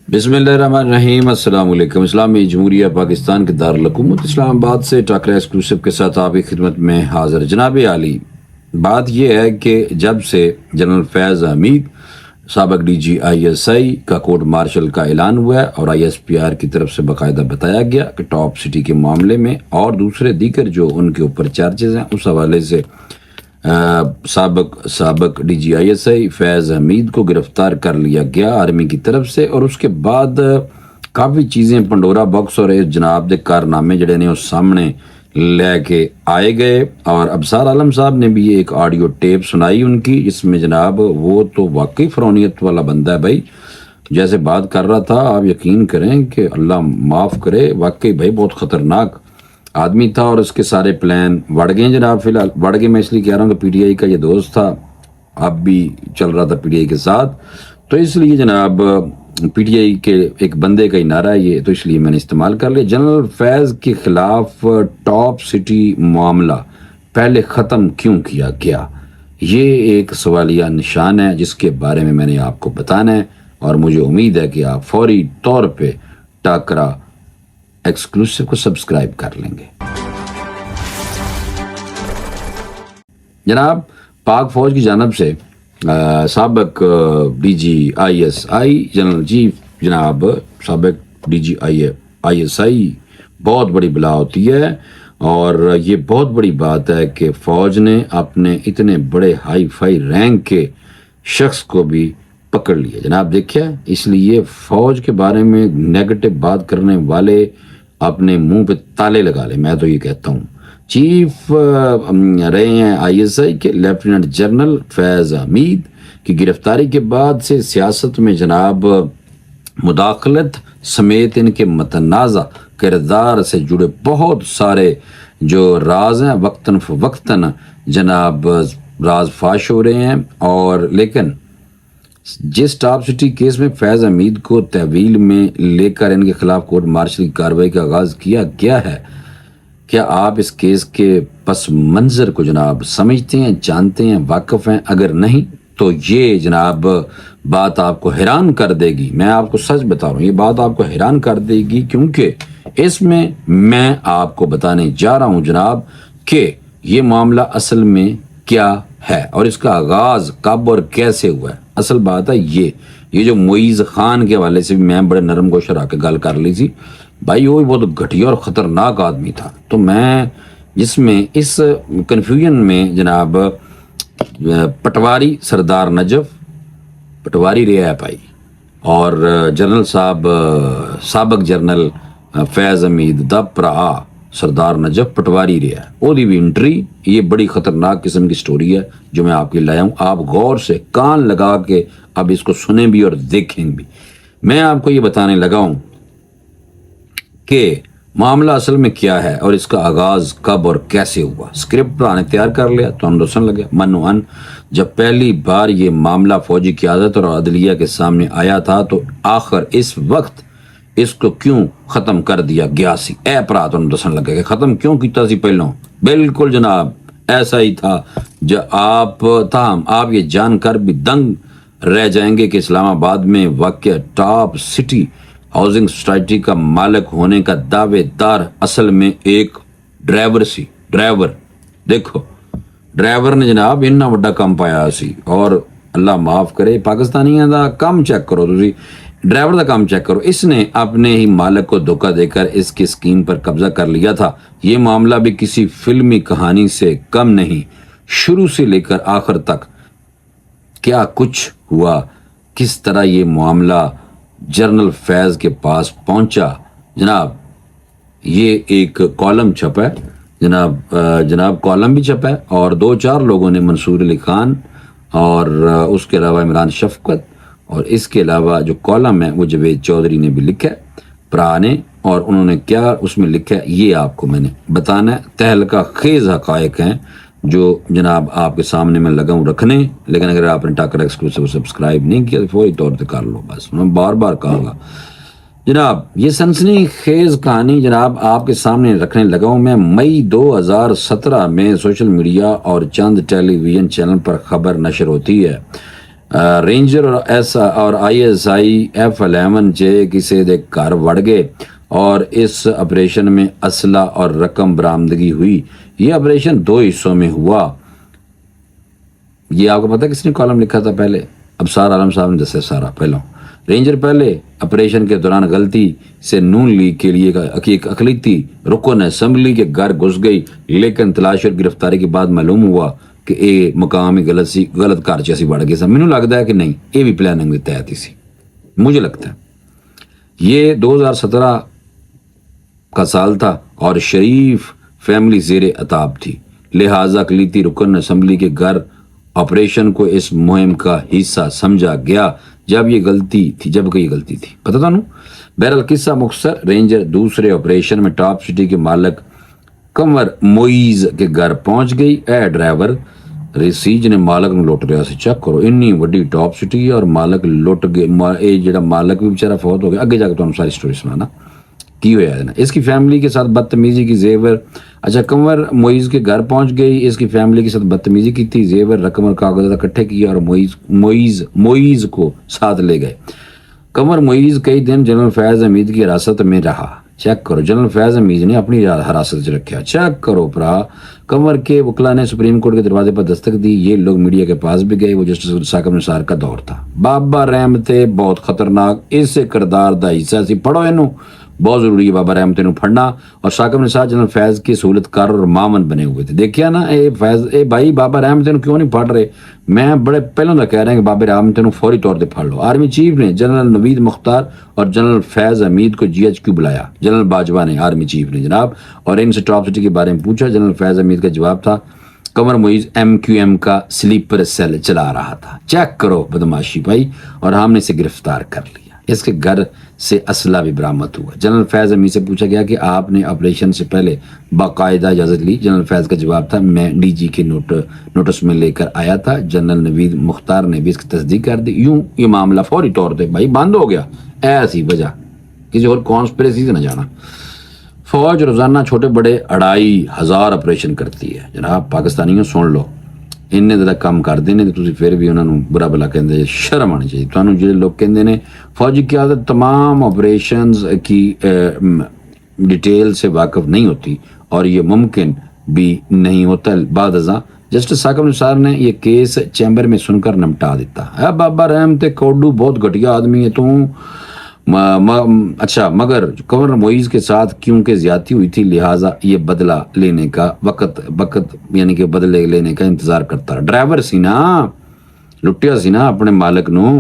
بسم اللہ الرحمن الرحیم۔ السلام علیکم۔ اسلامی جمہوریہ پاکستان کے دارالحکومت اسلام آباد سے ٹاکرا ایکسکلوسیو کے ساتھ آپ کی خدمت میں حاضر۔ جناب عالی، بات یہ ہے کہ جب سے جنرل فیض حمید سابق ڈی جی آئی ایس آئی کا کورٹ مارشل کا اعلان ہوا ہے اور آئی ایس پی آر کی طرف سے باقاعدہ بتایا گیا کہ ٹاپ سٹی کے معاملے میں اور دوسرے دیگر جو ان کے اوپر چارجز ہیں اس حوالے سے سابق ڈی جی آئی ایس آئی فیض حمید کو گرفتار کر لیا گیا آرمی کی طرف سے، اور اس کے بعد کافی چیزیں پنڈورا باکس اور جناب دے کارنامے جڑے نے اس سامنے لے کے آئے گئے، اور ابصار عالم صاحب نے بھی ایک آڈیو ٹیپ سنائی ان کی، جس میں جناب وہ تو واقعی فرعونیت والا بندہ ہے بھائی، جیسے بات کر رہا تھا آپ یقین کریں کہ اللہ معاف کرے، واقعی بھائی بہت خطرناک آدمی تھا، اور اس کے سارے پلان بڑھ گئے جناب۔ فی الحال بڑھ گئے، میں اس لیے کہہ رہا ہوں کہ پی ٹی آئی کا یہ دوست تھا، اب بھی چل رہا تھا پی ٹی آئی کے ساتھ، تو اس لیے جناب پی ٹی آئی کے ایک بندے کا ہی نعرہ ہے یہ، تو اس لیے میں نے استعمال کر لیا۔ جنرل فیض کے خلاف ٹاپ سٹی معاملہ پہلے ختم کیوں کیا گیا، یہ ایک سوالیہ نشان ہے جس کے بارے میں نے آپ کو بتانا ہے، اور مجھے امید ہے کہ آپ فوری طور پہ ٹاکرا ایکسکلوسیو کو سبسکرائب کر لیں گے۔ جناب پاک فوج کی جانب سے سابق D G I S I general chief جناب سابق ڈی جی آئی ایس آئی بہت بڑی بلا ہوتی ہے، اور یہ بہت بڑی بات ہے کہ فوج نے اپنے اتنے بڑے ہائی فائی رینک کے شخص کو بھی پکڑ لیا جناب۔ دیکھیں، اس لیے فوج کے بارے میں نیگیٹو بات کرنے والے اپنے منہ پہ تالے لگا لیں، میں تو یہ کہتا ہوں۔ چیف رہے ہیں آئی ایس آئی کے لیفٹیننٹ جنرل فیض حمید کی گرفتاری کے بعد سے سیاست میں جناب مداخلت سمیت ان کے متنازع کردار سے جڑے بہت سارے جو راز ہیں وقتاً فوقتاً جناب راز فاش ہو رہے ہیں، اور لیکن جس ٹاپ سٹی کیس میں فیض حمید کو تحویل میں لے کر ان کے خلاف کورٹ مارشل کی کارروائی کا آغاز کیا گیا ہے، کیا آپ اس کیس کے پس منظر کو جناب سمجھتے ہیں، جانتے ہیں، واقف ہیں؟ اگر نہیں تو یہ جناب بات آپ کو حیران کر دے گی، میں آپ کو سچ بتا رہا ہوں، یہ بات آپ کو حیران کر دے گی، کیونکہ اس میں آپ کو بتانے جا رہا ہوں جناب کہ یہ معاملہ اصل میں کیا ہے اور اس کا آغاز کب اور کیسے ہوا ہے۔ اصل بات ہے یہ جو معیز خان کے حوالے سے بھی میں بڑے نرم گوش رہ کے گل کر لی تھی بھائی، وہ بہت گھٹیا اور خطرناک آدمی تھا، تو میں جس میں اس کنفیوژن میں جناب پٹواری سردار نجف پٹواری رہا ہے بھائی، اور جنرل صاحب سابق جنرل فیض حمید دا پرا سردار نجف پٹواری رہا ہے، وہ دی بھی انٹری، یہ بڑی خطرناک قسم کی سٹوری ہے جو میں آپ کے لایا ہوں، آپ غور سے کان لگا کے اب اس کو سنیں بھی اور دیکھیں بھی۔ میں آپ کو یہ بتانے لگا ہوں کہ معاملہ اصل میں کیا ہے اور اس کا آغاز کب اور کیسے ہوا۔ اسکرپٹ پرانے تیار کر لیا تو ہم روشن لگے منوان، جب پہلی بار یہ معاملہ فوجی قیادت اور عدلیہ کے سامنے آیا تھا تو آخر اس وقت اس کو کیوں ختم کر دیا گیا سی، اے پرا تو دسن لگے کہ ختم کیوں کیتا سی پہلوں؟ بالکل جناب ایسا ہی تھا، جو آپ یہ جان کر بھی دنگ رہ جائیں گے کہ اسلام آباد میں واقع ٹاپ سٹی ہاؤسنگ سوسائٹی کا مالک ہونے کا دعوے دار اصل میں ایک ڈرائیور سی۔ ڈرائیور دیکھو، ڈرائیور نے جناب اتنا بڑا کام پایا سی، اور اللہ معاف کرے پاکستانیاں دا کام چیک کرو، تسی ڈرائیور دا کام چیک کرو، اس نے اپنے ہی مالک کو دھوکہ دے کر اس کی اسکیم پر قبضہ کر لیا تھا۔ یہ معاملہ بھی کسی فلمی کہانی سے کم نہیں، شروع سے لے کر آخر تک کیا کچھ ہوا، کس طرح یہ معاملہ جنرل فیض کے پاس پہنچا جناب، یہ ایک کالم چھپا ہے جناب کالم بھی چھپا ہے، اور 2-4 لوگوں نے، منصور علی خان اور اس کے علاوہ عمران شفقت، اور اس کے علاوہ جو کالم ہے وہ جاوید چودھری نے بھی لکھا ہے پرا نے، اور انہوں نے کیا اس میں لکھا ہے یہ آپ کو میں نے بتانا ہے۔ تہلکہ خیز حقائق ہیں جو جناب آپ کے سامنے میں لگا ہوں رکھنے، لیکن اگر آپ نے ٹاکرا ایکسکلوسیو سبسکرائب نہیں کیا تو فوری طور پہ کر لو، بس میں بار بار کہوں گا جناب۔ یہ سنسنی خیز کہانی جناب آپ کے سامنے رکھنے لگا ہوں میں۔ مئی 2017 میں سوشل میڈیا اور چند ٹیلی ویژن چینل پر خبر نشر ہوتی ہے ਰੇਂਜਰ ਔਰ ISI F11 'ਚ ਕਿਸੇ ਦੇ ਘਰ ਵੜ गए और इस ऑपरेशन में असला और रकम बरामदगी हुई। ये ऑपरेशन 2 हिस्सों में हुआ। ये आपको पता है किसने कॉलम लिखा था पहले? अबसार आलम साहब ने दसा सारा पहला। रेंजर पहले ऑपरेशन के दौरान गलती से नून लीग के लिए एक अकलीती रुकन असम्बली के घर घुस गई, लेकिन तलाशी और गिरफ्तारी के बाद मालूम हुआ कि ये मकाम ही गलत घर च असी वड़ गए। मैनू लगता है कि नहीं, ये भी प्लानिंग के तहत ही सी। मुझे लगता है ये 2017 का साल था और शरीफ फैमिली ज़ेरे अताब थी, लिहाजा अकलीती रुकन असम्बली के घर ऑपरेशन को इस मुहिम का हिस्सा समझा गया जबकि ये गलती थी। पता था। बहरहाल किस्सा मुख्तसर, रेंजर दूसरे ऑपरेशन में टॉप सिटी के मालिक कमर मोइज के घर पहुंच गई। ए ड्राइवर रिसीज ने मालक ਨੂੰ ਲੁੱਟ ਰਿਹਾ ਸੀ। ਚੈੱਕ ਕਰੋ, ਇੰਨੀ ਵੱਡੀ ਟੌਪ ਸਿਟੀ ਹੈ ਔਰ ਮਾਲਕ ਲੁੱਟ ਗਏ। ਇਹ ਜਿਹੜਾ ਮਾਲਕ ਵੀ बेचारा फौत हो गया। आगे जाकर ਤੁਹਾਨੂੰ सारी स्टोरी सुनाना की हुआ है ना। इसकी फैमिली के साथ बदतमीजी की जेवर। अच्छा, कंवर मोइज के घर पहुंच गई, इसकी फैमिली के साथ बदतमीजी की थी, जेवर रकम और कागजात इकट्ठे किए और मोइज को साथ ले गए। कंवर मोइज कई दिन जनरल फैज हमीद की हिरासत में रहा। चेक करो, जनरल फैज हमीद ने अपनी हिरासत से रखा। चेक करो भरा, कंवर के वकला ने सुप्रीम कोर्ट के दरवाजे पर दस्तक दी। ये लोग मीडिया के पास भी गए। वो जस्टिस साकिब निसार का दौर था। बाबा रहमते बहुत खतरनाक इस किरदार का हिस्सा सी। पढ़ो इनू, बहुत जरूरी है बाबा रहमते नूं पढ़ना। और साकिब निसार जनरल फैज की सहूलतकार और मामन बने हुए थे। देखिया ना ये भाई बाबा रहमते नूं क्यों नहीं पढ़ रहे? मैं बड़े पहलों का कह रहा है कि बाबा रहमते नूं फौरी तौर पर पढ़ लो। आर्मी चीफ ने जनरल नवीद मुख्तार और जनरल फैज हमीद को GHQ बुलाया। जनरल बाजवा ने, आर्मी चीफ ने जनाब, और इनसे टॉप सिटी के बारे में पूछा। जनरल फैज हमीद का जवाब था कंवर मोइज MQM का स्लीपर सेल चला रहा था। चेक करो बदमाशी भाई, और हमने इसे गिरफ्तार कर लिया। इसके घर से असला भी बरामद हुआ। जनरल फैज हमीद से पूछा गया कि आपने ऑपरेशन से पहले बाकायदा इजाज़त ली? जनरल फैज का जवाब था मैं DG के नोटिस में लेकर आया था। जनरल नवीद मुख्तार ने भी इसकी तस्दीक कर दी। यूं ये मामला फौरी तौर पर भाई बंद हो गया। ऐसी वजह किसी और कॉन्स्पिरेसी से न जाना। फौज रोजाना छोटे बड़े 2500 ऑपरेशन करती है जनाब। पाकिस्तानियों सुन लो, इन्ने ज़्यादा काम करते हैं तो तुसी फिर भी उन्होंने बुरा भला कहते। शर्म आनी चाहिए तुहानू। जो लोग कहते हैं फौजी की आदत तमाम ऑपरेशंस की डिटेल से वाकिफ नहीं होती और ये मुमकिन भी नहीं होता। बाद अज़ा जस्टिस साकिब निसार ने ये केस चैम्बर में सुनकर निपटा देता है। बाबा रहमते कोडू बहुत घटिया आदमी है तू। अच्छा, मगर कंवर मोइज के साथ क्योंकि ज्यादती हुई थी, लिहाजा ये बदला लेने का वक्त यानी कि बदले लेने का इंतजार करता रहा। ड्राइवर सी ना, लुटिया सी ना अपने मालिक नू।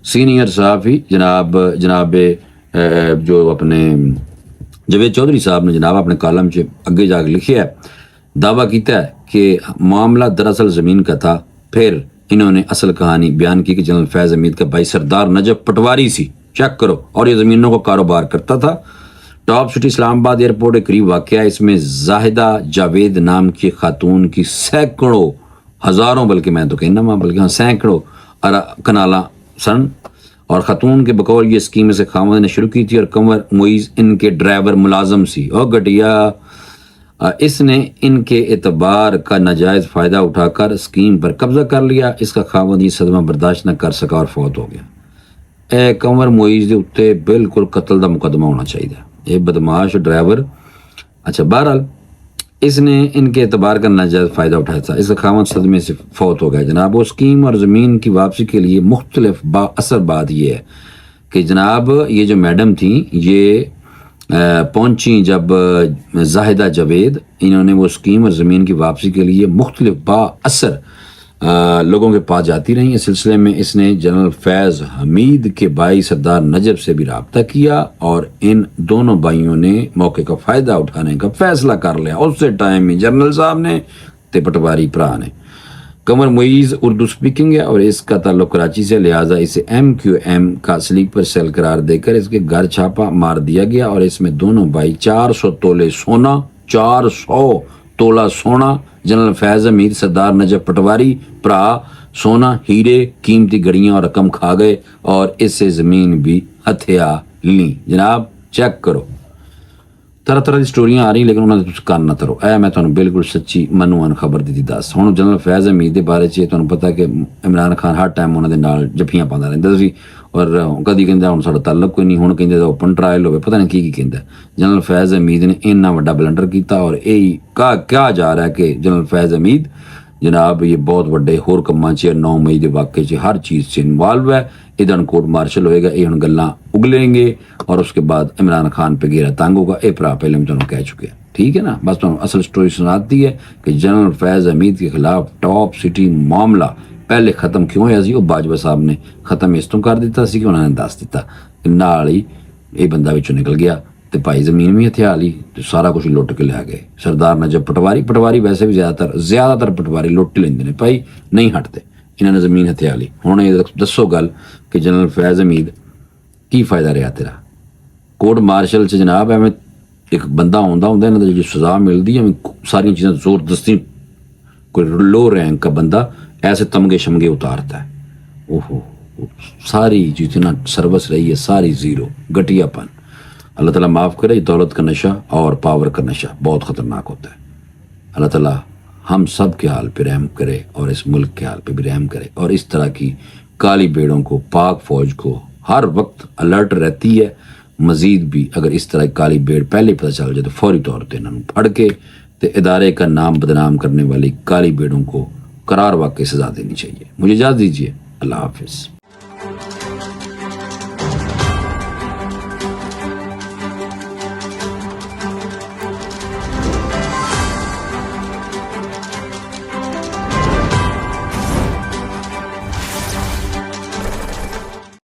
सीनियर साहब ही जनाब जो अपने जवेद चौधरी साहब ने जनाब अपने कॉलम च अगे जाकर लिखा है, दावा किया है कि मामला दरअसल ज़मीन का था। फिर इन्होंने असल कहानी बयान की कि जनरल फैज हमीद का भाई सरदार नजफ पटवारी सी। चेक करो, और ये ज़मीनों को कारोबार करता था। टॉप सिटी इस्लामाबाद एयरपोर्ट के करीब वाक़या। इसमें जाहिदा जावेद नाम की खातून की सैकड़ों, हज़ारों, बल्कि मैं तो कहना बल्कि हाँ सैकड़ों कनाला सन। और खातून के बकौल ये स्कीम से खामद ने शुरू की थी और कंवर मोइज इनके ड्राइवर मुलाजम सी। और घटिया इसने इनके एतबार का नाजायज़ फ़ायदा उठाकर स्कीम पर कब्जा कर लिया। इसका खामद ये सदमा बर्दाश्त न कर सका और फौत हो गया। कंवर मोइज के उत्ते बिल्कुल कत्ल का मुकदमा होना चाहिए। ये बदमाश ड्राइवर। अच्छा, बहरहाल इसने इनके एतबार का नाजायज़ फ़ायदा उठाया था। इसका खामद सदमे से फौत हो गया जनाब। वो स्कीम और ज़मीन की वापसी के लिए मुख्तलिफ बाअसर बात यह है कि जनाब ये जो मैडम थी ये पहुंची जब जाहिदा जावेद, इन्होंने वो स्कीम और ज़मीन की वापसी के लिए मुख्तलिफ बाअसर लोगों के पास जाती रही। इस सिलसिले में इसने जनरल फैज़ हमीद के भाई सरदार नजब से भी रब्ता किया और इन दोनों भाइयों ने मौके का फ़ायदा उठाने का फैसला कर लिया। उससे टाइम ही जनरल साहब ने ते पटवारी भरा ने। कंवर मोइज उर्दू स्पीकिंग है और इसका ताल्लुक कराची से, लिहाजा इसे MQM का स्लीपर सेल करार देकर इसके घर छापा मार दिया गया और इसमें दोनों भाई 400 तोले सोना, 400 तोला सोना, जनरल फैज़ हमीद सरदार नजफ पटवारी भरा सोना, हीरे, कीमती घड़ियां और रकम खा गए और इससे ज़मीन भी हथिया ली। जनाब चेक करो, ਤਰ੍ਹਾਂ ਤਰ੍ਹਾਂ ਦੀ ਸਟੋਰੀਆਂ ਆ ਰਹੀਆਂ, ਲੇਕਿਨ ਉਹਨਾਂ ਦੇ ਤੁਸੀਂ ਕੰਨ ਨਾ ਧਰੋ। ਇਹ ਮੈਂ ਤੁਹਾਨੂੰ ਬਿਲਕੁਲ ਸੱਚੀ ਮਨੋਅਨ ਖਬਰ ਦਿੱਤੀ ਦੱਸ। ਹੁਣ ਜਨਰਲ ਫੈਜ਼ ਹਮੀਦ ਦੇ ਬਾਰੇ 'ਚ ਤੁਹਾਨੂੰ ਪਤਾ ਕਿ ਇਮਰਾਨ ਖਾਨ ਹਰ ਟਾਈਮ ਉਹਨਾਂ ਦੇ ਨਾਲ ਜੱਫੀਆਂ ਪਾਉਂਦਾ ਰਹਿੰਦਾ ਸੀ, ਔਰ ਕਦੀ ਕਹਿੰਦਾ ਹੁਣ ਸਾਡਾ ਤਾਲੁਕ ਕੋਈ ਨਹੀਂ, ਹੁਣ ਕਹਿੰਦੇ ਤਾਂ ਓਪਨ ਟਰਾਇਲ ਹੋਵੇ, ਪਤਾ ਨਹੀਂ ਕੀ ਕਹਿੰਦਾ। ਜਨਰਲ ਫੈਜ਼ ਹਮੀਦ ਨੇ ਇੰਨਾ ਵੱਡਾ ਬਲੰਡਰ ਕੀਤਾ, ਔਰ ਇਹ ਕਿਹਾ ਜਾ ਰਿਹਾ ਕਿ ਜਨਰਲ ਫੈਜ਼ ਹਮੀਦ ਜਨਾਬ ਇਹ ਬਹੁਤ ਵੱਡੇ ਹੋਰ ਕੰਮਾਂ 'ਚ 9 ਮਈ ਦੇ ਵਾक़ੇ 'ਚ ਹਰ ਚੀਜ਼ 'ਚ ਇਨਵॉल्व ਹੈ। ਇਹਦਾ ਹੁਣ ਕੋਰਟ ਮਾਰਸ਼ਲ ਹੋਏਗਾ, ਇਹ ਹੁਣ ਗੱਲਾਂ ਉਗलेंगे और उसके बाद इमरान खान पे घेरा तंग होगा। ये भरा पहले मैं तुम कह चुके हैं, ठीक है ना। बस तुम असल स्टोरी सुनाती है कि जनरल फैज़ हमीद के खिलाफ टॉप सिटी मामला पहले ख़त्म क्यों होया सी, बाजवा साहब ने ख़त्म इस तों कर दिता सी कि उन्होंने दस दिता नाल ही ये बंदा विचों निकल गया, तो भाई जमीन भी हथिया ली, तो सारा कुछ लुट के लिया गए। सरदार नजब पटवारी वैसे भी ज़्यादातर पटवारी लुट लेंदे ने भाई, नहीं हटते। इन्होंने जमीन हथिया ली। हुण ये दसो गल कि जनरल फैज़ हमीद की फ़ायदा रहा तेरा कोर्ट मार्शल च जनाब। एवं एक बंदा आंदा होंदा, इन्हां दी जो सज़ा मिलती है सारियां चीज़ां ज़बरदस्ती, कोई लो रैंक का बंदा ऐसे तमगे शमगे उतारता है। ओहो, सारी जितना सर्विस रही है सारी ज़ीरो, घटियापन। अल्लाह ताला माफ़ करे। दौलत का नशा और पावर का नशा बहुत ख़तरनाक होता है। अल्लाह ताला हम सब के हाल पे रहम करे और इस मुल्क के हाल पे भी रहम करे, और इस तरह की काली बेड़ों को, पाक फ़ौज को हर वक्त अलर्ट रहती है। मज़ीद भी अगर इस तरह काली बेड़ पहले पता चल जाए तो फौरी तौर पर इन्होंने फड़ के तो इदारे का नाम बदनाम करने वाली काली बेड़ों को करार वाकई सज़ा देनी चाहिए। मुझे इजाज़त दीजिए। अल्लाह हाफिज़।